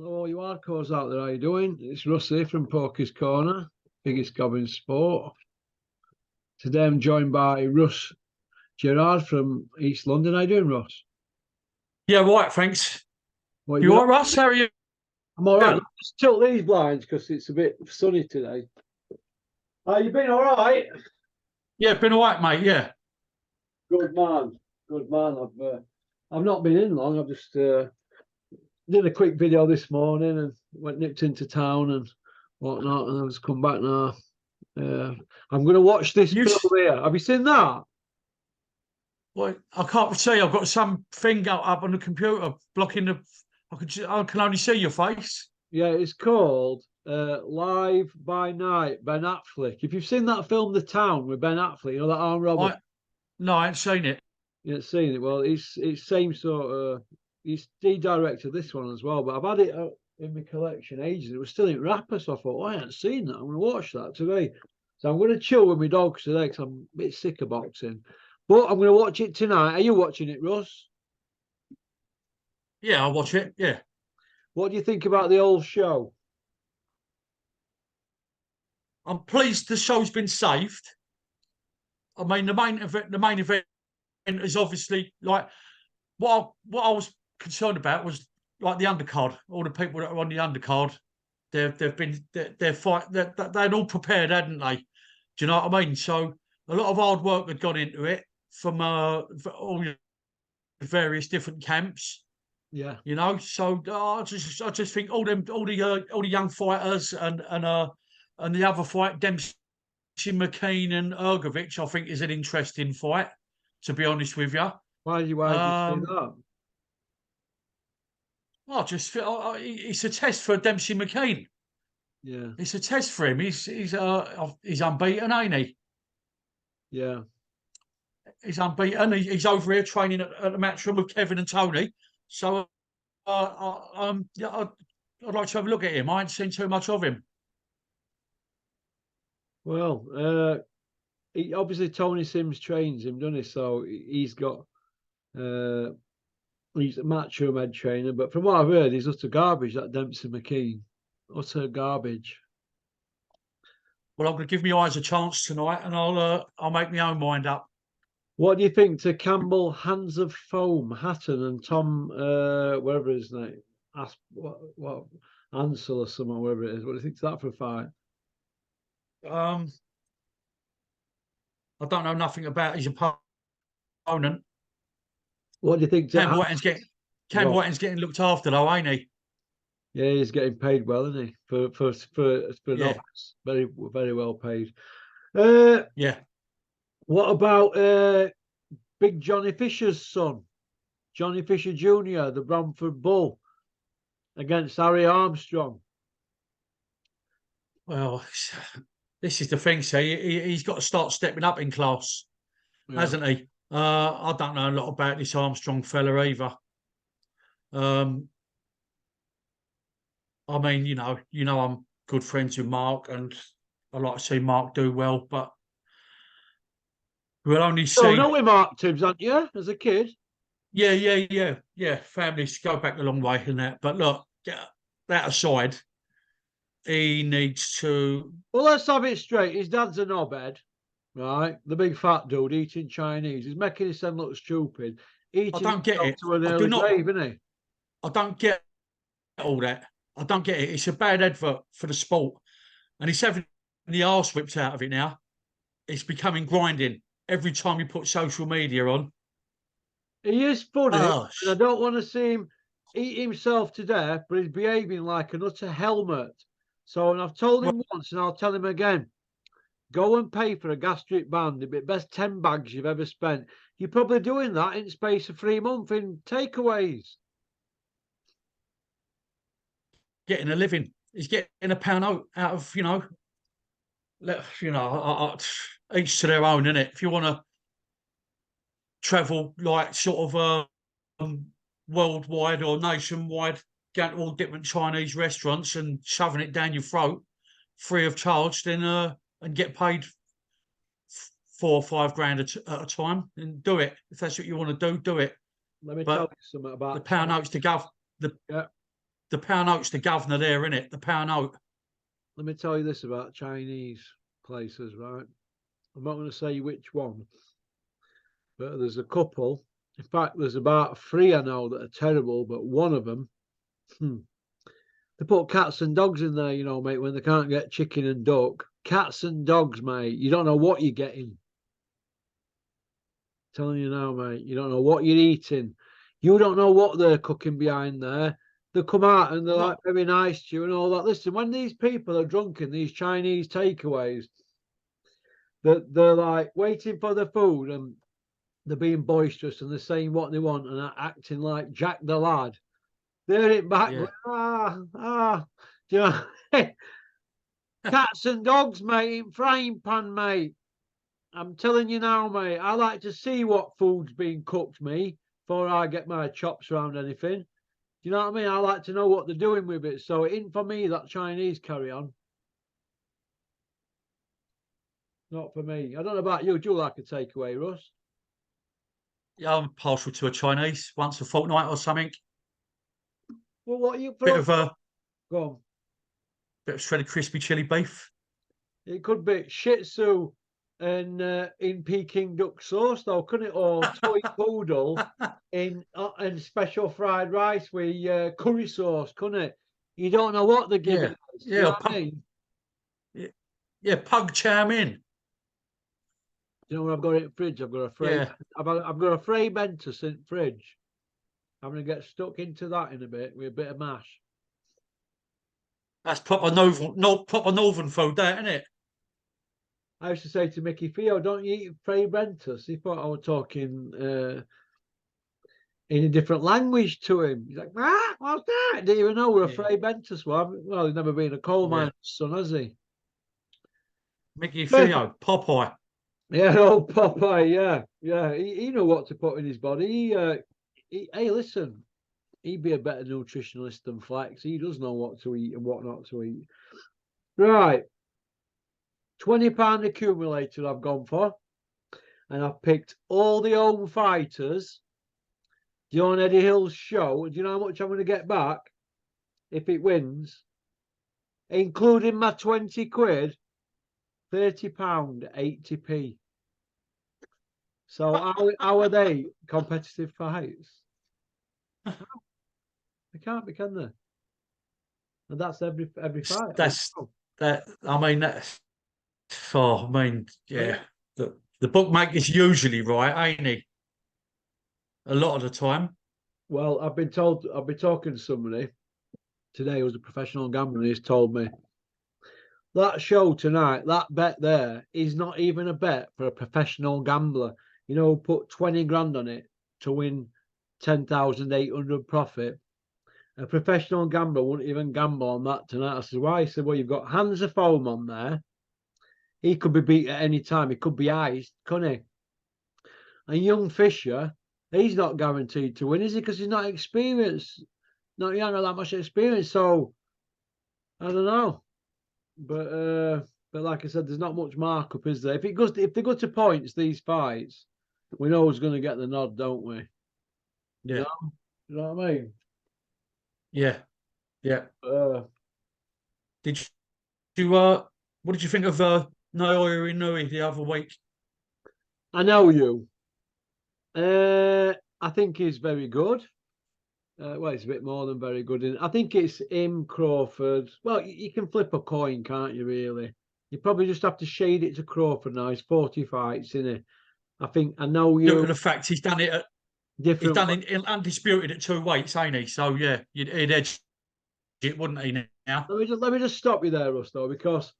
Hello, all you hardcores out there. How you doing? It's Russ here from Poker's Corner, biggest gob in sport. Today I'm joined by Russ Gerrard from East London. How you doing, Russ? Yeah, right, thanks. What you You been all up right, Russ? How are you? I'm all right. Yeah, Let's tilt these blinds because it's a bit sunny today. How you been? All right. yeah, been all right, mate. Yeah. Good man. Good man. I've not been in long. I've just did a quick video this morning and went nipped into town and whatnot, and I've just come back now. Uh, I'm going to watch this You, film here. Have you seen that? well, I can't see. I've got some thing up on the computer blocking the. I can only see your face. Yeah, it's called Live by Night, Ben Affleck. If you've seen that film, The Town, with Ben Affleck, you know that armed robber. I no, I ain't seen it. You haven't seen it. Well, it's same sort of. He directed this one as well, but I've had it in my collection ages. It was still in wrapper, so I thought, I haven't seen that. I'm going to watch that today. So I'm going to chill with my dogs today because I'm a bit sick of boxing. But I'm going to watch it tonight. Are you watching it, Russ? Yeah, I'll watch it. Yeah, What do you think about the old show? I'm pleased the show's been saved. I mean, the main event is obviously like what I was concerned about was like the undercard. All the people that are on the undercard, they're fight they'd all prepared, hadn't they? Do you know what I mean? So a lot of hard work had gone into it from for all the various different camps. Yeah. You know, so I just think all the young fighters and the other fight, Dempsey McKean and Ergovich, I think is an interesting fight. To be honest with you, Why did you say that? I just feel it's a test for Dempsey McKean. Yeah. It's a test for him. He's unbeaten, ain't he? Yeah. He's unbeaten. He's over here training at the matchroom with Kevin and Tony. So yeah, I'd like to have a look at him. I ain't seen too much of him. Well, obviously Tony Sims trains him, doesn't he? So he's got uh he's a matchroom head trainer, but from what I've heard, he's utter garbage, that Dempsey McKean. Utter garbage. Well, I'm going to give my eyes a chance tonight, and I'll make my own mind up. What do you think to Campbell, Hands of Foam, Hatton, and Tom, whatever his name, what Ansel or someone, whatever it is? What do you think to that for a fight? Um, I don't know nothing about his opponent. What do you think to Cam Whiting's getting Cam Go? Whiting's getting looked after though, ain't he? Yeah, he's getting paid well, isn't he? For Yeah, novice, very well paid. Uh, yeah. what about Big Johnny Fisher's son, Johnny Fisher Jr., the Bramford Bull, against Harry Armstrong? Well, this is the thing. See, he's got to start stepping up in class, Yeah. hasn't he? I don't know a lot about this Armstrong fella either. Um, I mean, I'm good friends with Mark, and I like to see Mark do well, but we'll only So, know see. we Mark Tibbs, aren't you, as a kid? Yeah, yeah, yeah, yeah. Families go back a long way in that. But look, yeah, that aside, he needs to. Well, let's have it straight. His dad's a knobhead, right? The big fat dude eating Chinese. He's making his son look stupid, I eating don't get himself it. to an I do early not. grave, isn't he? I don't get all that. I don't get it. It's a bad advert for the sport, and he's having the arse whipped out of it now. It's becoming grinding every time you put social media on. He is funny, Oh, and I don't want to see him eat himself to death, but he's behaving like an utter helmet. So, and I've told well, him once, and I'll tell him again. Go and pay for a gastric band. It'd be the best 10 bags you've ever spent. You're probably doing that in space of 3 months in takeaways. getting a living. He's getting a pound out of each to their own, innit? If you want to travel like sort of worldwide or nationwide, going to all different Chinese restaurants and shoving it down your throat free of charge, then and get paid 4 or 5 grand at a time, and do it. If that's what you want to do, do it. Let me tell But you something the about pound notes Chinese. to gov the Yeah. the pound oat's the governor there, isn't it? The pound oat. Let me tell you this about Chinese places, right? I'm not going to say which one, but there's a couple. In fact, there's about 3 I know that are terrible, but one of them, they put cats and dogs in there, you know, mate, when they can't get chicken and duck. Cats and dogs, mate. You don't know what you're getting. Telling you now, mate, you don't know what you're eating. You don't know what they're cooking behind there. They come out and they're like very nice to you and all that. Listen, when these people are drunk in these Chinese takeaways, they're like waiting for the food and they're being boisterous and they're saying what they want and acting like Jack the Lad. They're in back, Yeah. do you know? Cats and dogs, mate, in frying pan, mate. I'm telling you now, mate, I like to see what food's being cooked me before I get my chops around anything. Do you know what I mean? I like to know what they're doing with it. So it ain't for me, that Chinese carry on. Not for me. I don't know about you. Do you like a takeaway, Russ? Yeah, I'm partial to a Chinese once a fortnight or something. Well, what are you Bit from? of a Go on. bit of shredded crispy chili beef. It could be Shih Tzu and in Peking duck sauce, though, couldn't it? Or toy poodle in and special fried rice with curry sauce, couldn't it? You don't know what they're giving Yeah, us. You know what I pug, mean? yeah, pug chow mein. You know what I've got in the fridge? I've got a Frey. Yeah, I've got a Frey Bentus in the fridge. I'm gonna get stuck into that in a bit with a bit of mash. that's proper northern, no proper northern food, that isn't it? I used to say to Mickey Theo, "Don't you eat Frey Bentus?" He thought I was talking in a different language to him. He's like, "Ah, what's that?" Didn't even know where a Yeah, Frey Bentus was. Well, he's never been a coal yeah. miner's son, has he? Mickey Theo, Popeye. Yeah, old Popeye. Yeah. He know what to put in his body. Hey, listen, he'd be a better nutritionalist than Flex. He does know what to eat and what not to eat. Right, £20 accumulator I've gone for, and I've picked all the home fighters. John Eddie Hill's show. Do you know how much I'm going to get back if it wins? Including my 20 quid, £30, 80p. So how are they competitive fights? They can't be, can they? And that's every fight. That's that. I mean, that's. Oh, I mean, yeah. The bookmaker's usually right, ain't he? A lot of the time. Well, I've been talking to somebody today who's a professional gambler, and he's told me that show tonight, that bet there is not even a bet for a professional gambler. You know, put 20 grand on it to win 10,800 profit. A professional gambler wouldn't even gamble on that tonight. I said, why? He said, well, you've got Hands of Foam on there. He could be beat at any time. He could be iced, couldn't he? And young Fisher, he's not guaranteed to win, is he? Because he's not experienced. Not young or that much experience. So I don't know. But like I said, there's not much markup, is there? If they go to points, these fights, we know who's going to get the nod, don't we? Yeah. You know what I mean? Yeah. Yeah. Uh, Did you what did you think of Naoya Inoue the other week? I know you. I think he's very good. Well, it's a bit more than very good. I think it's him, Crawford. Well, you can flip a coin, can't you, really? You probably just have to shade it to Crawford now. He's 40 fights, isn't it? I know Due you. to the fact he's done it he's done it undisputed at 2 weights, ain't he? So yeah, he'd edge it, wouldn't he now? Let me just stop you there, Russ, though, because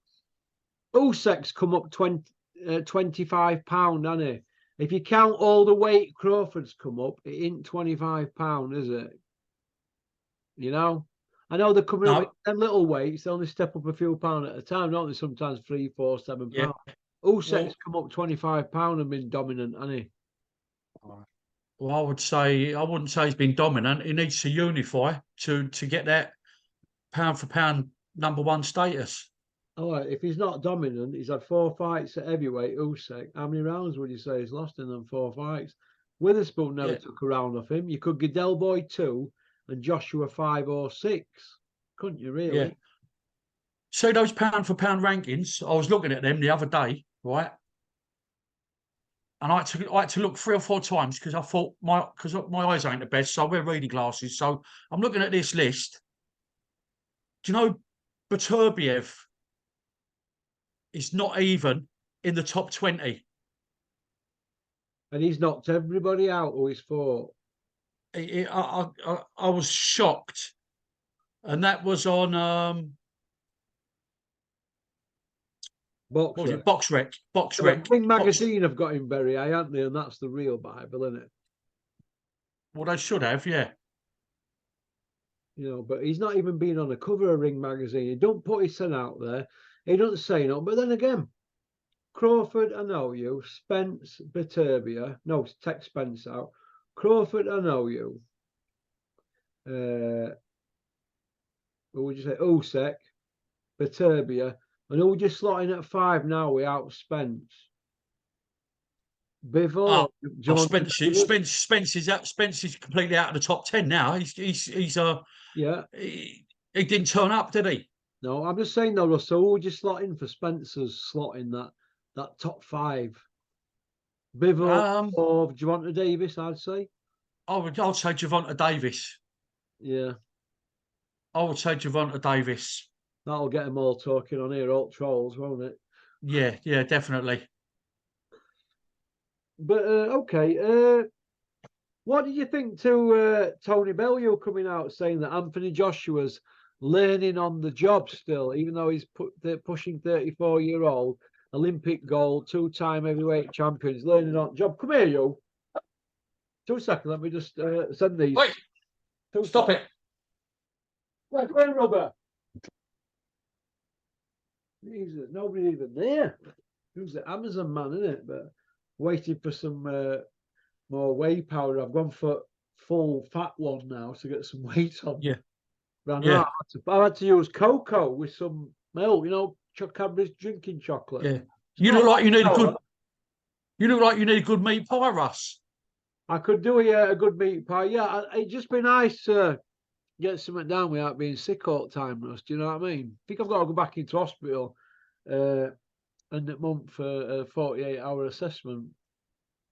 Usyk's come up 25 pound, hasn't he? If you count all the weight Crawford's come up, it ain't 25 pound, is it? You know, I know they're coming up in little weights. They only step up a few pound at a time, don't they? Sometimes 3, 4, 7 pounds. Usyk's come up 25 pound and been dominant, hasn't he? Well, I wouldn't say he's been dominant. He needs to unify to get that pound for pound #1 status. All right, if he's not dominant, he's had 4 fights at heavyweight. Usyk, how many rounds would you say he's lost in them 4 fights? Witherspoon never took a round off him. You could Goodell Boy 2, and Joshua 506. Couldn't you really? Yeah. So those pound for pound rankings, I was looking at them the other day, right? And I had to look 3 or 4 times because I thought because my eyes ain't the best, so I wear reading glasses. So I'm looking at this list. Do you know Beterbiev is not even in the top 20? And he's knocked everybody out who he's fought. I was shocked, and that was on what was it? Box Rec. Ring Magazine have got him very high, haven't they? And that's the real Bible, isn't it? Well, they should have, yeah. You know, but he's not even been on the cover of Ring Magazine. He don't put his son out there. He doesn't say no. But then again, Crawford, I know you. Spence, Beterbiev. No, take Spence out. Crawford, I know you. What would you say? Usyk, Beterbiev. And who just slotting at 5 now without Spence? Bivol. Spence is out. Spence is completely out of the top 10 now. He's yeah. He didn't turn up, did he? No, I'm just saying though, Russell, who would you slot in for Spencer's slot in that top 5? Bivol or Gervonta Davis, I'd say. I'd say Gervonta Davis. Yeah. I would say Gervonta Davis. That'll get them all talking on here, all trolls, won't it? Yeah, definitely. But okay, what did you think to Tony Bellew coming out saying that Anthony Joshua's learning on the job still, even though he's pushing 34-year-old, Olympic gold, 2-time heavyweight champion, he's learning on the job. Come here, you. 2 seconds, let me just send these. Wait, stop it. Where's Rubber? Jesus, nobody's even there. Who's the Amazon man, isn't it? But waiting for some more whey powder. I've gone for full fat one now to get some weight on. Yeah. I had to use cocoa with some milk, you know, Cadbury's drinking chocolate. Yeah. You look like you need a good. You look like you need a good meat pie, Russ. I could do a good meat pie. Yeah, it'd just be nice to get something down without being sick all the time, Russ. Do you know what I mean? I think I've got to go back into hospital end of month for a 48-hour assessment.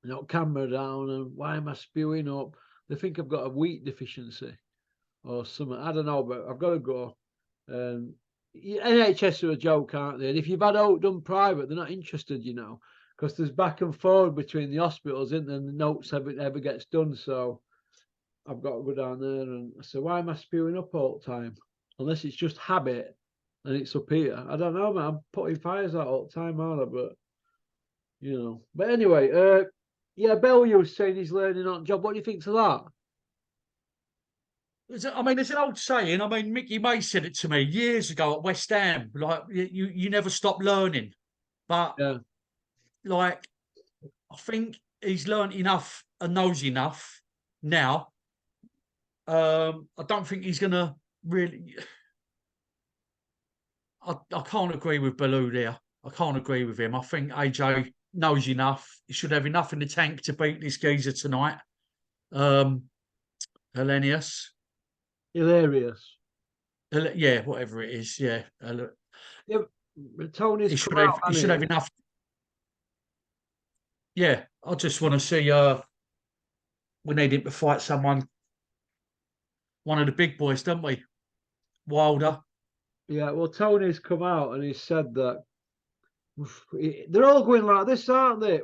You know, camera down, and why am I spewing up? They think I've got a wheat deficiency or something. I don't know, but I've got to go. NHS are a joke, aren't they? And if you've had out done private, they're not interested, you know, because there's back and forward between the hospitals, isn't there? And the notes ever gets done. So I've got to go down there and say, why am I spewing up all the time? Unless it's just habit and it's up here. I don't know, man. I'm putting fires out all the time, aren't I? But, you know. But anyway, yeah, Bellew's saying he's learning on the job. What do you think to that? I mean, there's an old saying. I mean, Mickey May said it to me years ago at West Ham. Like, you never stop learning. But, yeah, like, I think he's learned enough and knows enough now. I don't think he's going to really... I can't agree with Bellew there. I can't agree with him. I think AJ knows enough. He should have enough in the tank to beat this geezer tonight. Hilarious. Yeah, whatever it is. Yeah. Yeah, Tony's he should have enough. Yeah, I just want to see. We need him to fight someone, one of the big boys, don't we? Wilder. Yeah, well, Tony's come out and he said that they're all going like this, aren't they?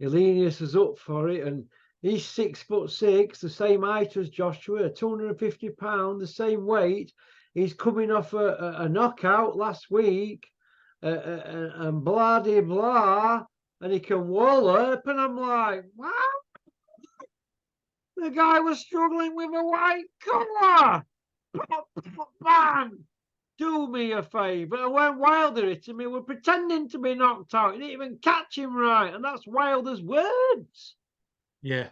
Elenius is up for it, and he's 6'6", the same height as Joshua, 250 pounds, the same weight. He's coming off a knockout last week, and blah de blah, and he can wallop, and I'm like, wow. The guy was struggling with a white collar. Bang! Do me a favour. And when Wilder hit him, he was pretending to be knocked out. He didn't even catch him right. And that's Wilder's words. Yeah.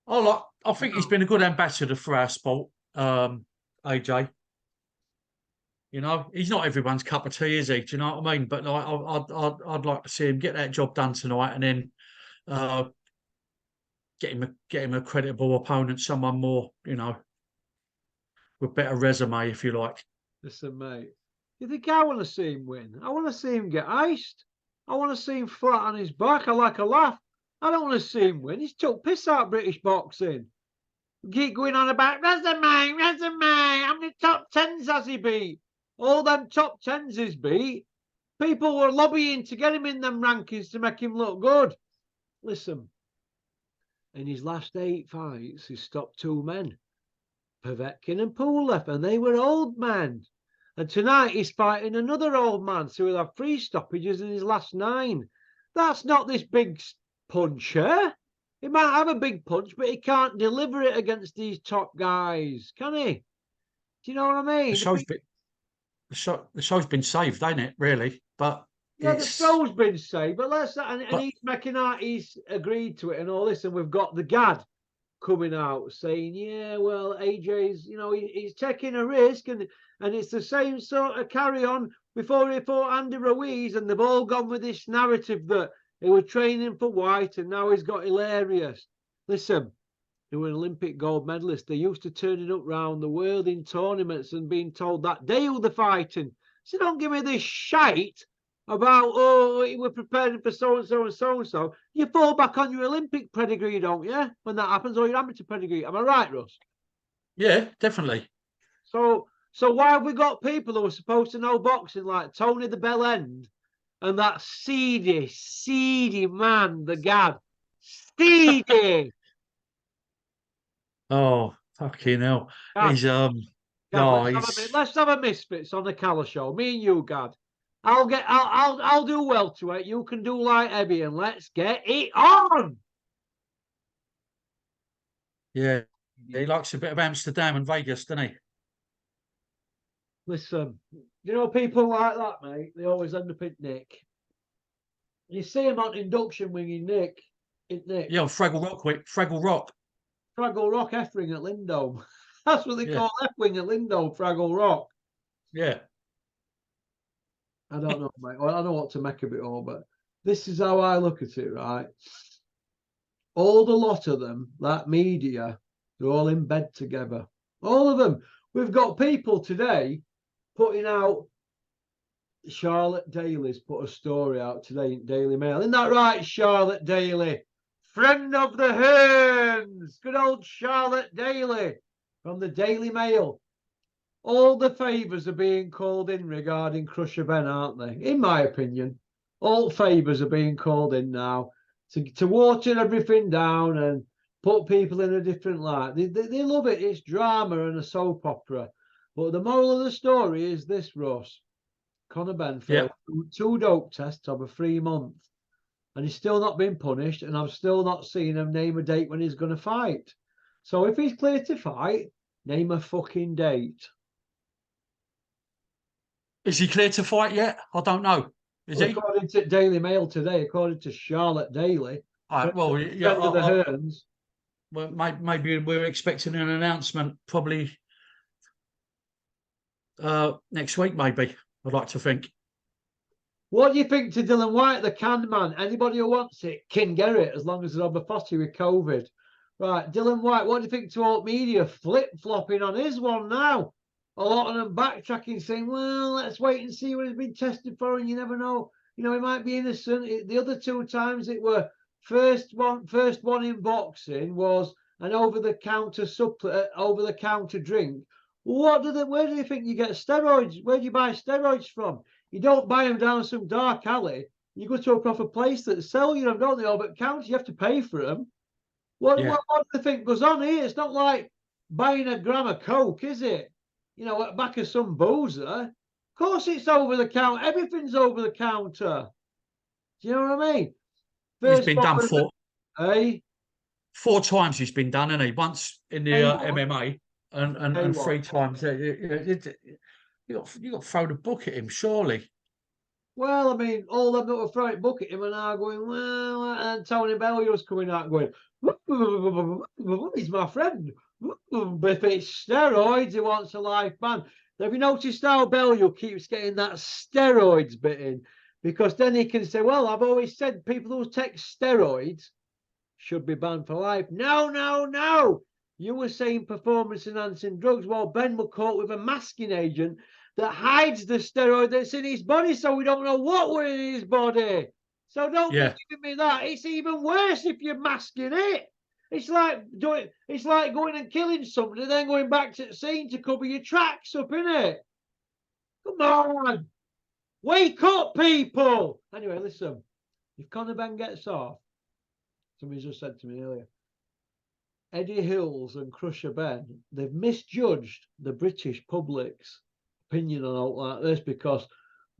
I think he's been a good ambassador for our sport, AJ. You know, he's not everyone's cup of tea, is he? Do you know what I mean? But like, I'd like to see him get that job done tonight and then get him a creditable opponent, someone more, you know, with better resume, if you like. Listen, mate. You think I want to see him win? I want to see him get iced. I want to see him flat on his back. I like a laugh. I don't want to see him win. He's took piss out of British boxing. Keep going on about resume. How many top tens has he beat? All them top tens he's beat. People were lobbying to get him in them rankings to make him look good. Listen, in his last 8 fights, he stopped 2 men, Povetkin and Pulev, and they were old men. And tonight he's fighting another old man, so he'll have 3 stoppages in his last 9. That's not this big puncher. He might have a big punch, but he can't deliver it against these top guys, can he? Do you know what I mean? The show's been saved, ain't it? Really, but yeah, the show's been saved. But and he's making out he's agreed to it and all this, and we've got the Gad coming out saying, yeah, well, AJ's, you know, he's taking a risk, and it's the same sort of carry on before he fought Andy Ruiz, and they've all gone with this narrative that he was training for White and now he's got hilarious. Listen, they were an Olympic gold medalist. They used to turning up round the world in tournaments and being told that day who they're fighting. So don't give me this shite about, oh, we're preparing for so-and-so and so-and-so. You fall back on your Olympic pedigree, don't you, when that happens, or your amateur pedigree. Am I right, Russ? Yeah, definitely. So why have we got people who are supposed to know boxing like Tony the Bell End and that seedy man, the Gad? Seedy! Oh, fucking hell. Gad, He's, Gad, no, let's have a Misfits on the Calla show. Me and you, Gad. I'll do welterweight. You can do light heavy, and let's get it on. Yeah, he likes a bit of Amsterdam and Vegas, doesn't he? Listen, you know, people like that, mate, they always end up in Nick. You see him on induction winging Nick. Yeah, Fraggle Rock. Fraggle Rock F-Ring at Lindome. That's what they call F-Wing at Lindome, Fraggle Rock. Yeah. I don't know, mate. Well, I don't know what to make of it all, but this is how I look at it, right? All the lot of them, that media, they're all in bed together. All of them. We've got people today putting out. Charlotte Daly's put a story out today in Daily Mail. Isn't that right, Charlotte Daly? Friend of the Hearns. Good old Charlotte Daly from the Daily Mail. All the favours are being called in regarding Crusher Ben, aren't they? In my opinion, all favours are being called in now to water everything down and put people in a different light. They love it. It's drama and a soap opera. But the moral of the story is this, Russ. Conor Ben failed 2 dope tests over 3 months, and he's still not been punished, and I've still not seen him name a date when he's going to fight. So if he's clear to fight, name a fucking date. Is he clear to fight yet? I don't know. Is he? According to Daily Mail today, according to Charlotte Daly, well, yeah, the Hearns. Well, maybe we're expecting an announcement probably next week, maybe. I'd like to think. What do you think to Dylan White, the canned man? Anybody who wants it can get it as long as they're on the 40 with COVID. Right, Dylan White, what do you think to alt media flip-flopping on his one now? A lot of them backtracking, saying, well, let's wait and see what he's been tested for, and you never know. You know, he might be innocent. The other 2 times it were first one in boxing was an over-the-counter drink. Where do you think you get steroids? Where do you buy steroids from? You don't buy them down some dark alley. You go to a proper place that sell you them, don't they? Over the counter, you have to pay for them. What do you think goes on here? It's not like buying a gram of coke, is it? You know, at the back of some boozer. Of course it's over the counter. Everything's over the counter. Do you know what I mean? He's been done 4 times he's been done, hasn't he? Once in the MMA and 3 times. You got to throw the book at him, surely. Well, I mean, all them that were throwing book at him are now going, well, and Tony Bellio's coming out going, he's my friend. But if it's steroids, he wants a life ban. Have you noticed how Bellio keeps getting that steroids bit in? Because then he can say, well, I've always said people who take steroids should be banned for life. No, no, no. You were saying performance-enhancing drugs. Well, Ben was caught with a masking agent that hides the steroid that's in his body, so we don't know what were in his body. So don't be Yeah. giving me that. It's even worse if you're masking it. It's like going and killing somebody, and then going back to the scene to cover your tracks up, innit? Come on. Wake up, people. Anyway, listen. If Conor Ben gets off, somebody just said to me earlier, Eddie Hills and Crusher Ben, they've misjudged the British public's opinion on all like this, because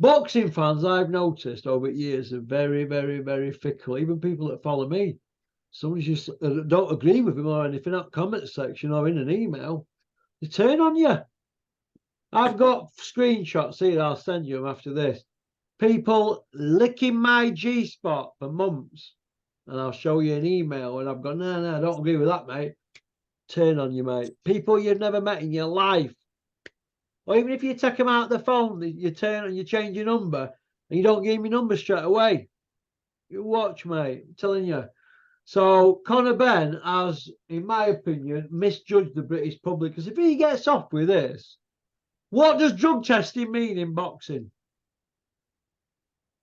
boxing fans, I've noticed over years, are very, very, very fickle. Even people that follow me, some just don't agree with him or anything in that comment section or in an email, they turn on you. I've got screenshots here, I'll send you them after this. People licking my G-spot for months. And I'll show you an email, and I've gone, no, I don't agree with that, mate. Turn on you, mate. People you've never met in your life. Or even if you take them out the phone, you turn and you change your number, and you don't give me number straight away. You watch, mate. I'm telling you. So Conor Ben has, in my opinion, misjudged the British public, because if he gets off with this, what does drug testing mean in boxing?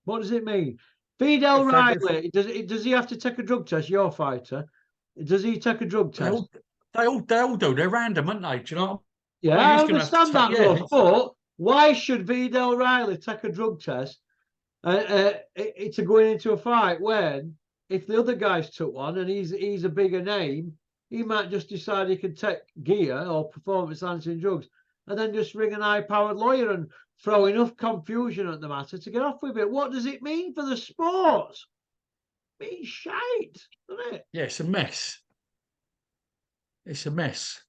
What does it mean? Fidel Riley, does he have to take a drug test? Your fighter, does he take a drug test? They all do. They're random, aren't they? Do you know? Yeah, I mean, I understand that, yeah. Russ, but why should Fidel Riley take a drug test to go into a fight when, if the other guys took one and he's a bigger name, he might just decide he can take gear or performance-enhancing drugs and then just ring an high-powered lawyer and throw enough confusion at the matter to get off with it. What does it mean for the sport? It means shite, doesn't it? Yeah, it's a mess. It's a mess.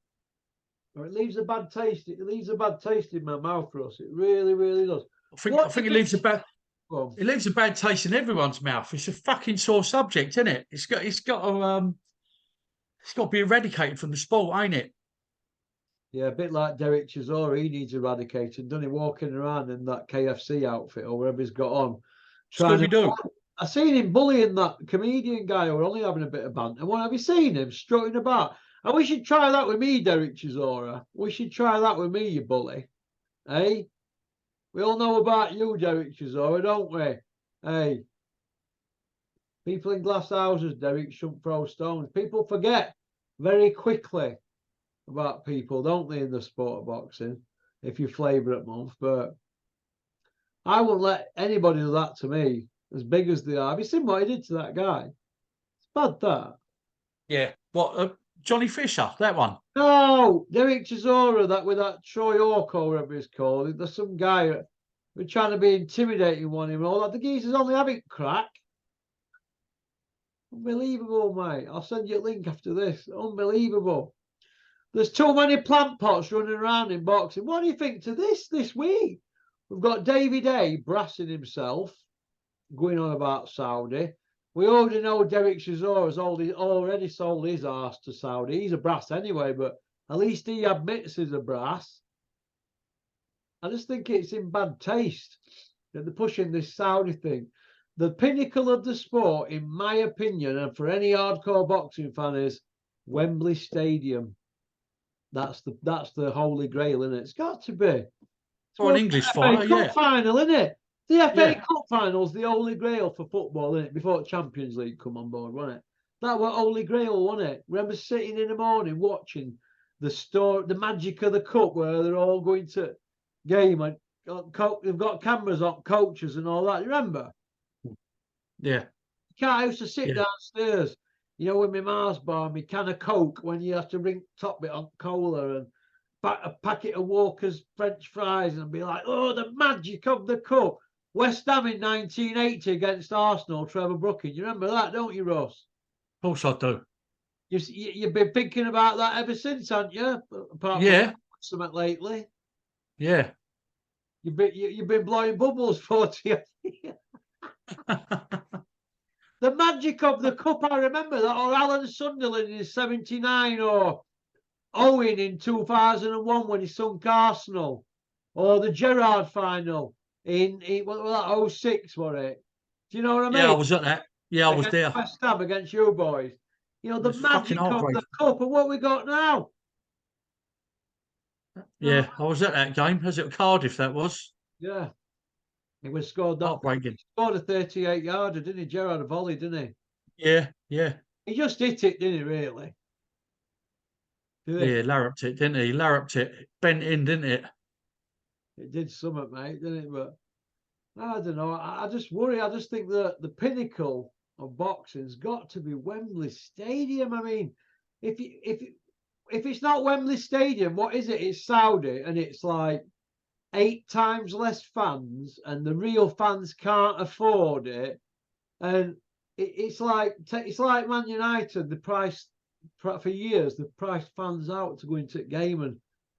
Or it leaves a bad taste. It leaves a bad taste in my mouth, Russ. It really, really does. I think it leaves a bad taste in everyone's mouth. It's a fucking sore subject, isn't it? It's got to be eradicated from the sport, ain't it? Yeah, a bit like Derek Chisora. He needs eradicated, doesn't he? Walking around in that KFC outfit or whatever he's got on. Scooby-Doo. I seen him bullying that comedian guy who were only having a bit of banter. What have you seen him strutting about? And we should try that with me, Derek Chisora. We should try that with me, you bully. Hey? We all know about you, Derek Chisora, don't we? Hey. People in glass houses, Derek, shouldn't throw stones. People forget very quickly about people, don't they, in the sport of boxing, if you flavour it month. But I wouldn't let anybody do that to me, as big as they are. Have you seen what he did to that guy? It's bad, that. Yeah. What, Johnny Fisher, that one? No, Derek Chisora, that with that Troy Ork or whatever it's called. There's some guy who's trying to be intimidating one him and all that. The geezer's only having crack. Unbelievable, mate. I'll send you a link after this. Unbelievable. There's too many plant pots running around in boxing. What do you think to this week? We've got David A brassing himself, going on about Saudi. We already know Derek Chisora's already sold his arse to Saudi. He's a brass anyway, but at least he admits he's a brass. I just think it's in bad taste that they're pushing this Saudi thing. The pinnacle of the sport, in my opinion, and for any hardcore boxing fan, is Wembley Stadium. That's the holy grail, isn't it? It's got to be. For an English fighter, yeah. Cup final, isn't it? The FA Cup final's the holy grail for football, isn't it? Before Champions League come on board, wasn't it? That was holy grail, wasn't it? Remember sitting in the morning watching the magic of the cup, where they're all going to game and they've got cameras on coaches and all that. You remember? Yeah. I used to sit downstairs, with my Mars bar and my can of Coke when you have to top it on cola and a packet of Walker's French fries and be like, oh, the magic of the cup. West Ham in 1980 against Arsenal, Trevor Brooking. You remember that, don't you, Ross? Of course I do. You've been thinking about that ever since, haven't you? Apart from something lately. Yeah. You've been blowing bubbles 40 years. The magic of the cup, I remember that, or Alan Sunderland in 79, or Owen in 2001 when he sunk Arsenal, or the Gerrard final in what was that, 06, was it? Do you know what I mean? Yeah, I was at that. Yeah, I was there. West Ham against you boys. You know, the It's fucking magic of the heartbreaking. cup and what we got now. No, Yeah, I was at that game. Was it Cardiff? That was yeah. He was scored that. He heartbreaking. scored a 38 yarder, didn't he? Gerrard a volley, didn't he? Yeah, yeah, He just hit it, didn't he? Really? Did he? yeah. Larruped it, didn't he? Larruped it, bent in, didn't it? It did something, mate, didn't it? But I don't know. I just worry. I just think that the pinnacle of boxing's got to be Wembley Stadium. I mean, if it's not Wembley Stadium, what is it? It's Saudi, and it's like 8 times less fans, and the real fans can't afford it. And it's like Man United. The price for years, the price fans out to go into the game, and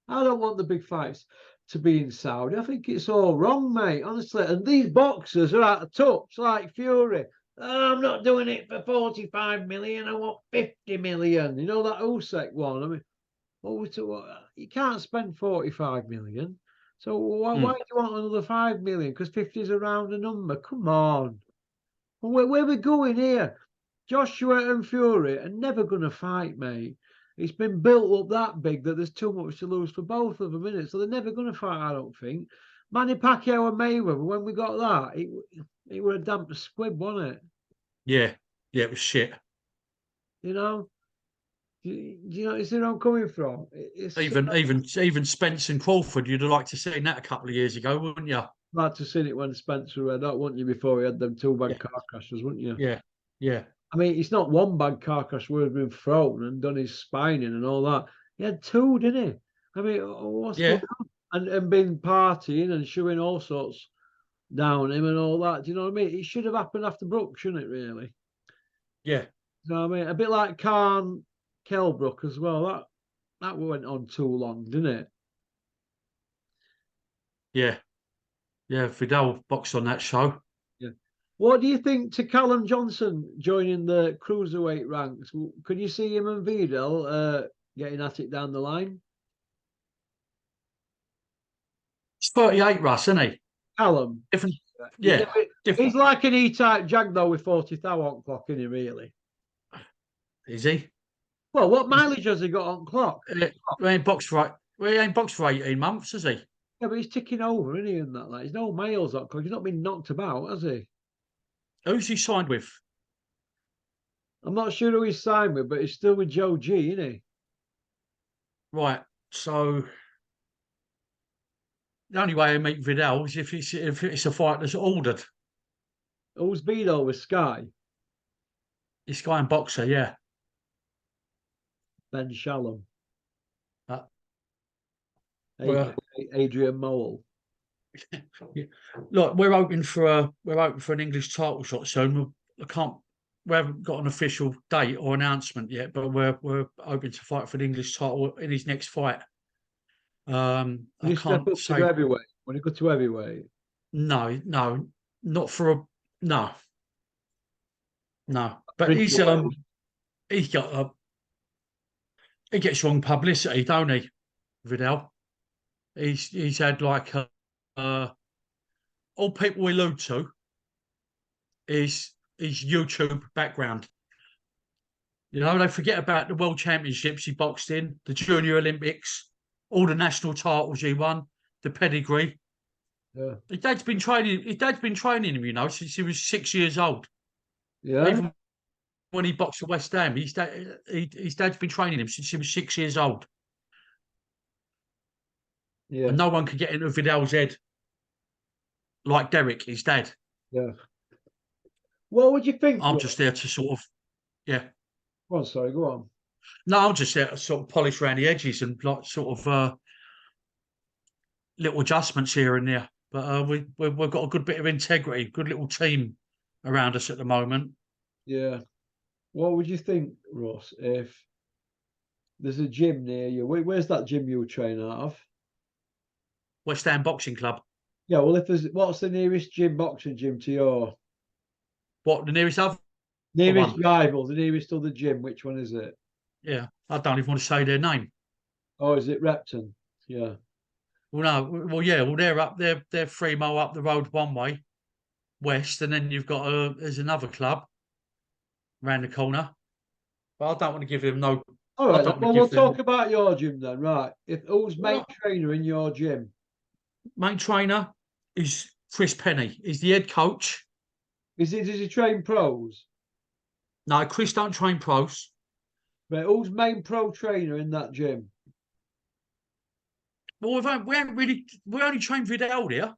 I don't want the big fights to be in Saudi. I think it's all wrong, mate. Honestly, and these boxers are out of touch, like Fury. Oh, I'm not doing it for 45 million. I want 50 million. You know that Usyk one. I mean, you can't spend 45 million. So why do you want another 5 million? Because 50 is a round number. Come on. Where we going here? Joshua and Fury are never going to fight, mate. It's been built up that big that there's too much to lose for both of them, innit? So they're never going to fight, I don't think. Manny Pacquiao and Mayweather, when we got that, it was a damp squib, wasn't it? Yeah, yeah. It was shit. You know? You know, you see where I'm coming from? It's so Even Spence and Crawford, you'd have liked to seen that a couple of years ago, wouldn't you? glad to see it when Spencer read out, wouldn't you, before he had them two bad Yeah, car crashes, wouldn't you? yeah, yeah, I mean, it's not one bad car crash where he's been thrown and done his spine in and all that. He had two, didn't he? I mean, what's going yeah, on? And been partying and showing all sorts down him and all that. Do you know what I mean? It should have happened after Brooks, shouldn't it, really? yeah, You know what I mean? A bit like Khan Kelbrook as well. That went on too long, didn't it? yeah, yeah. Vidal boxed on that show. Yeah. What do you think to Callum Johnson joining the cruiserweight ranks? Could you see him and Vidal getting at it down the line? He's 38, Russ, isn't he? Callum. Different, Yeah, yeah, he's different. like an E-type Jag though with 40,000 on clock, isn't he, really? Is he? Well, what He's, mileage has he got on clock? he ain't boxed for well, he ain't boxed for 18 months, has he? Yeah, but he's ticking over, isn't he, in that? Like, he's no miles on clock. He's not been knocked about, has he? Who's he signed with? I'm not sure who he's signed with, but he's still with Joe G, isn't he? Right. So the only way I meet Vidal is if it's a fight that's ordered. Who's Beto with Sky? This guy and boxer, yeah. Ben Shalom, Uh, well, aka Adrian Mole. yeah. Look, we're open for an English title shot soon. We haven't got an official date or announcement yet, but we're hoping to fight for the English title in his next fight. When I you step can't up to say heavyweight, when you go to heavyweight, no, not for a no, no. But Bridgewater. he's got he gets wrong publicity, don't he, Vidal? He's had like all people allude to is his YouTube background. You know, they forget about the World Championships he boxed in, the Junior Olympics, all the national titles he won, the pedigree. Yeah, His dad's been training. His dad's been training him, you know, since he was 6 years old. yeah, Even when he boxed at West Ham, his dad's been training him since he was 6 years old. yeah, And no one could get into Vidal's head like Derek, his dad. yeah. What would you think, I'm Rob? just there to sort of, yeah. Go on, sorry, go on. No, I'm just there to sort of polish around the edges and like sort of little adjustments here and there. But we've got a good bit of integrity, good little team around us at the moment. Yeah. What would you think, Ross, if there's a gym near you? Where's that gym you train out of? West Ham Boxing Club. Yeah, well, if there's what's the nearest boxing gym to your What, the nearest other nearest one? rival, the nearest other gym? Which one is it? Yeah, I don't even want to say their name. Oh, is it Repton? Yeah, Well, no, well, yeah, well, they're up there. They're 3 mile up the road one way, west, and then you've got there's another club round the corner. but I don't want to give him no. All I right, don't then. want Well, to we'll give them. talk about your gym then, right? If who's main Well, trainer in your gym? main trainer is Chris Penny. He's the head coach. Does he train pros? No, Chris don't train pros. Right, who's main pro trainer in that gym? Well, we haven't really. We only train Vidal here.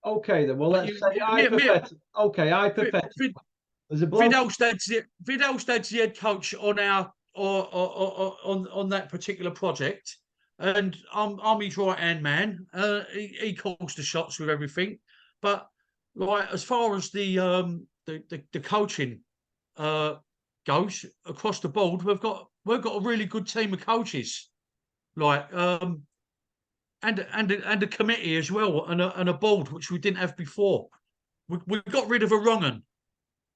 Okay, then. Well, Like let's you, say me, hypothetical. Okay, Vid, hypothetical. Vid, There's a bloke. Vidalstad's the head coach on our on that particular project, and I'm his right hand man. He calls the shots with everything, but like as far as the coaching uh, goes across the board, we've got a really good team of coaches, like and a committee as well, and a board which we didn't have before. We got rid of a wrong 'un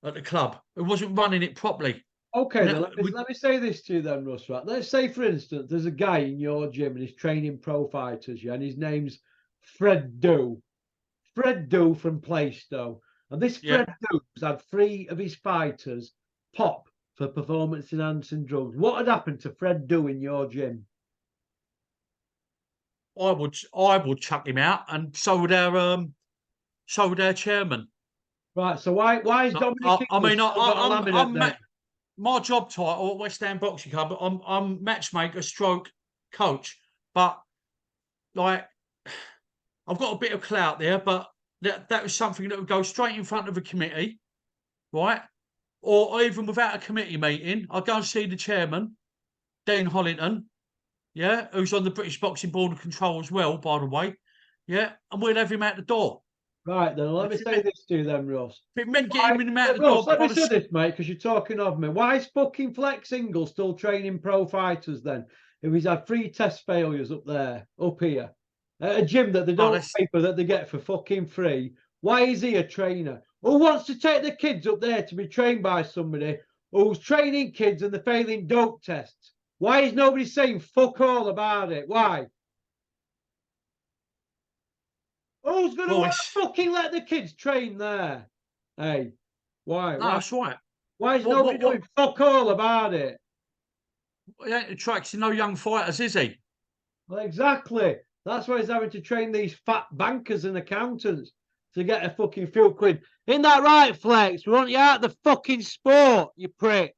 at the club who wasn't running it properly. Okay, then Now, let me say this to you then, Russ. Right? Let's say, for instance, there's a guy in your gym and he's training pro fighters, yeah, and his name's Fred Do. Fred Do from Plaistow. And this yeah, Fred Do's had 3 of his fighters pop for performance enhancing drugs. What had happened to Fred Do in your gym? I would chuck him out, and so would our chairman. Right, so why is Dominic I English mean, still got a laminate I'm then? my job title at West Ham Boxing Club. I'm matchmaker, stroke coach, but like I've got a bit of clout there, but that was something that would go straight in front of a committee, right? Or even without a committee meeting, I'd go and see the chairman, Dean Hollington, yeah, who's on the British Boxing Board of Control as well, by the way, yeah, and we'll have him out the door. Right, then let me If it say meant, this to you then, Russ. if it meant Why, getting him out the Russ, door let me by the say this, mate, because you're talking of me. Why is fucking Flex Ingle still training pro fighters then? If he's had 3 test failures up there, up here, at a gym that they oh, don't pay for, that they get for fucking free. Why is he a trainer? Who wants to take the kids up there to be trained by somebody who's training kids and they're failing dope tests? Why is nobody saying fuck all about it? Why? Who's going to well, want it's to fucking let the kids train there? Hey, why? no, Why? that's right. Why is What nobody what what? doing fuck all about it? He ain't attracting no young fighters, is he? Well, exactly. That's why he's having to train these fat bankers and accountants to get a fucking few quid. Isn't that right, Flex? We want you out of the fucking sport, you prick.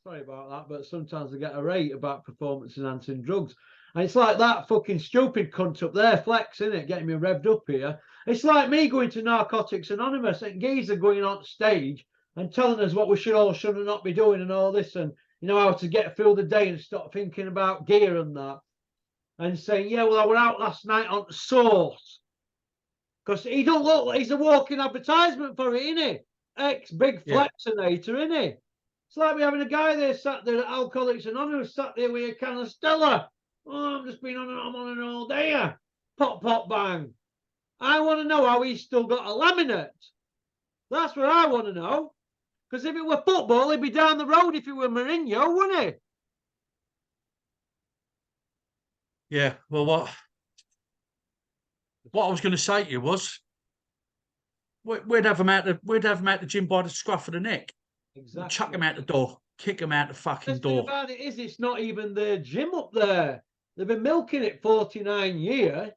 Sorry about that, but sometimes I get a rate about performance enhancing drugs. And it's like that fucking stupid cunt up there, Flex, isn't it? Getting me revved up here. It's like me going to Narcotics Anonymous and geezer going on stage and telling us what we should or should not be doing and all this, and you know how to get through the day and stop thinking about gear and that. And saying, yeah, well, I were out last night on Source. Because he don't look like he's a walking advertisement for it, isn't he? Ex-big Yeah, flexinator, isn't he? It's like we having a guy there sat there at Alcoholics Anonymous, sat there with a can of Stella. Oh, I'm just been on, I'm on an all day. Pop, pop, bang. I want to know how he's still got a laminate. That's what I want to know. Because if it were football, he'd be down the road if it were Mourinho, wouldn't he? yeah. Well, what I was going to say to you was we'd have him out the gym by the scruff of the neck, chuck Exactly. him out the door, kick him out the fucking Best thing door. about it is it's not even their gym up there. They've been milking it 49 years.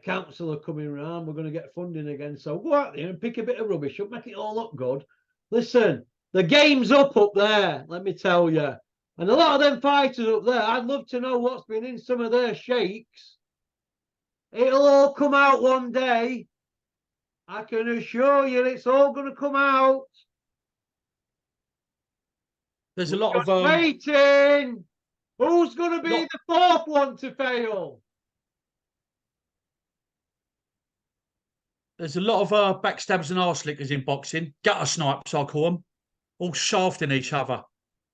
Council are coming round. We're going to get funding again. So go out there and pick a bit of rubbish up, make it all look good. Listen, the game's up there, let me tell you. And a lot of them fighters up there, I'd love to know what's been in some of their shakes. It'll all come out one day. I can assure you it's all going to come out. There's a We're lot just of waiting. Who's going to be lot, the fourth one to fail? there's a lot of backstabs and arse lickers in boxing. Gutter snipes, I call them, all shafting each other.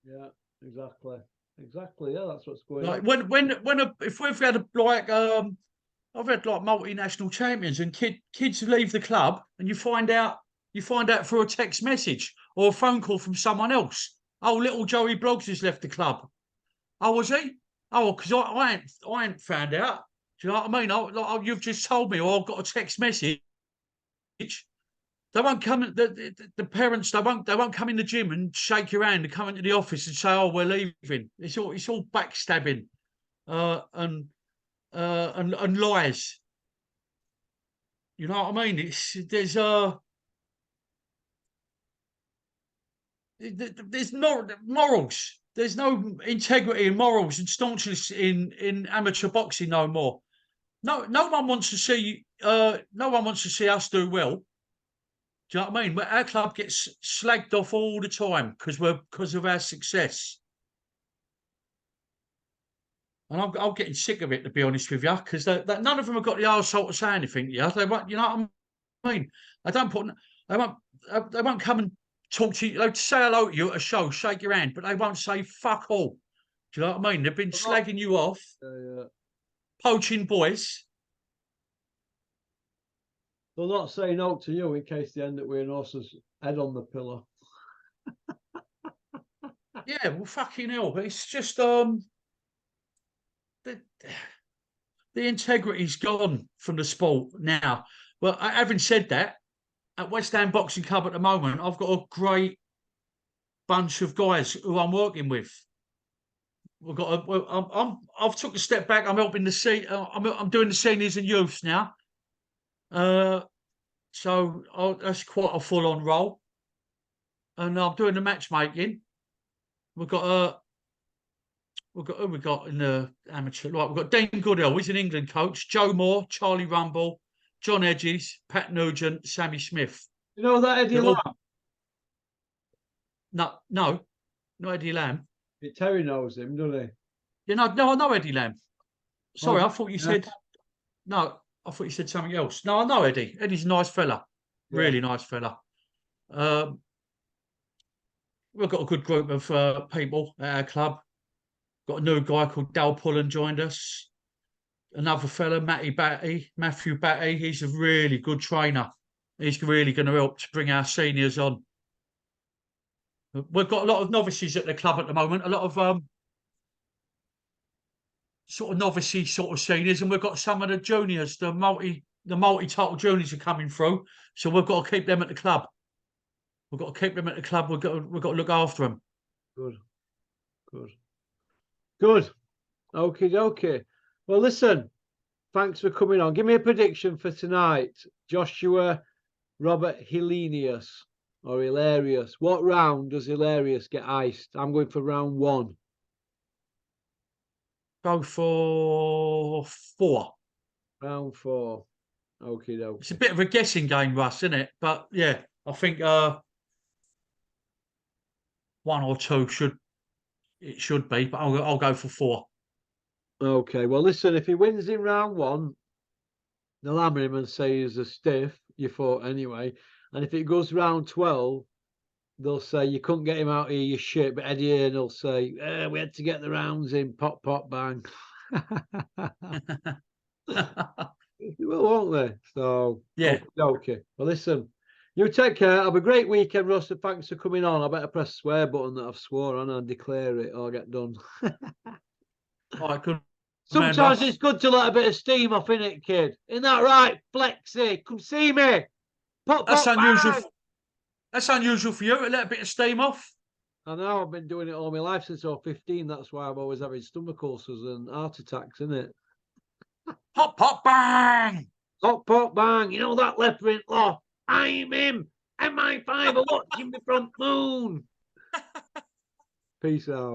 Yeah, exactly. Exactly. Yeah, that's what's going Like on. if we've had I've had like multinational champions and kids leave the club and you find out through a text message or a phone call from someone else. Oh, little Joey Bloggs has left the club. Oh, was he? Oh, because I ain't found out. Do you know what I mean? You've just told me, or I've got a text message. They won't come. The parents they won't come in the gym and shake your hand and come into the office and say, "Oh, we're leaving." It's all backstabbing, and lies. You know what I mean? There's no morals. There's no integrity and morals and staunchness in amateur boxing no more. No one wants to see. No one wants to see us do well. Do you know what I mean? But our club gets slagged off all the time because of our success. And I'm getting sick of it, to be honest with you, because none of them have got the arsehole to say anything. Yeah, they won't. You know what I mean? They won't come and talk to you. They'll say hello to you at a show, shake your hand, but they won't say fuck all. Do you know what I mean? They've been slagging you off, poaching boys. They'll not say no to you in case they end up with an horse's head on the pillow. Yeah, well, fucking hell. But it's just the integrity's gone from the sport now. Well, having said that, at West Ham Boxing Club at the moment, I've got a great bunch of guys who I'm working with. I've took a step back. I'm helping I'm doing the seniors and youths now. So that's quite a full-on role, and I'm doing the matchmaking. We've got who we got in the amateur? Right, we've got Dean Goodell. He's an England coach. Joe Moore, Charlie Rumble, John Edges, Pat Nugent, Sammy Smith. You know that Eddie Lamb? No, not Eddie Lamb. Terry knows him, doesn't he? You know, no, I know Eddie Lamb. Sorry, Oh, I thought you said no. I thought you said something else. No, I know Eddie. Eddie's a nice fella, really nice fella. We've got a good group of people at our club. Got a new guy called Dal Pullen joined us. Another fella, Matthew Batty. He's a really good trainer. He's really going to help to bring our seniors on. We've got a lot of novices at the club at the moment. A lot of sort of novice sort of seniors, and we've got some of the juniors, the multi-title juniors are coming through. So we've got to keep them at the club. We've got to keep them at the club. We've got to look after them. Good. Okay. Well, listen. Thanks for coming on. Give me a prediction for tonight. Joshua Robert Hilarious. What round does Hilarious get iced? I'm going for round 1. Go for 4. Round 4. Okay. It's a bit of a guessing game, Russ, isn't it? But yeah, I think 1 or 2 should be, but I'll go for 4. Okay. Well, listen, if he wins in round 1, they'll hammer him and say he's a stiff. You thought anyway. And if it goes round 12, they'll say you couldn't get him out here, you shit. But Eddie Hearn will say, we had to get the rounds in, pop, pop, bang. Well, won't they? So yeah. Okay. Well, listen, you take care. Have a great weekend, Russ. And thanks for coming on. I better press the swear button that I've swore on and declare it or get done. All right, good. Sometimes it's good to let a bit of steam off, innit, kid? Isn't that right, Flexi? Come see me. That's unusual. That's unusual for you to let a bit of steam off. I know. I've been doing it all my life since I was 15. That's why I'm always having stomach ulcers and heart attacks, innit? Hop, pop, bang! Hop, pop, bang. You know that left rint law? I'm him. MI5 are watching me from moon. Peace out.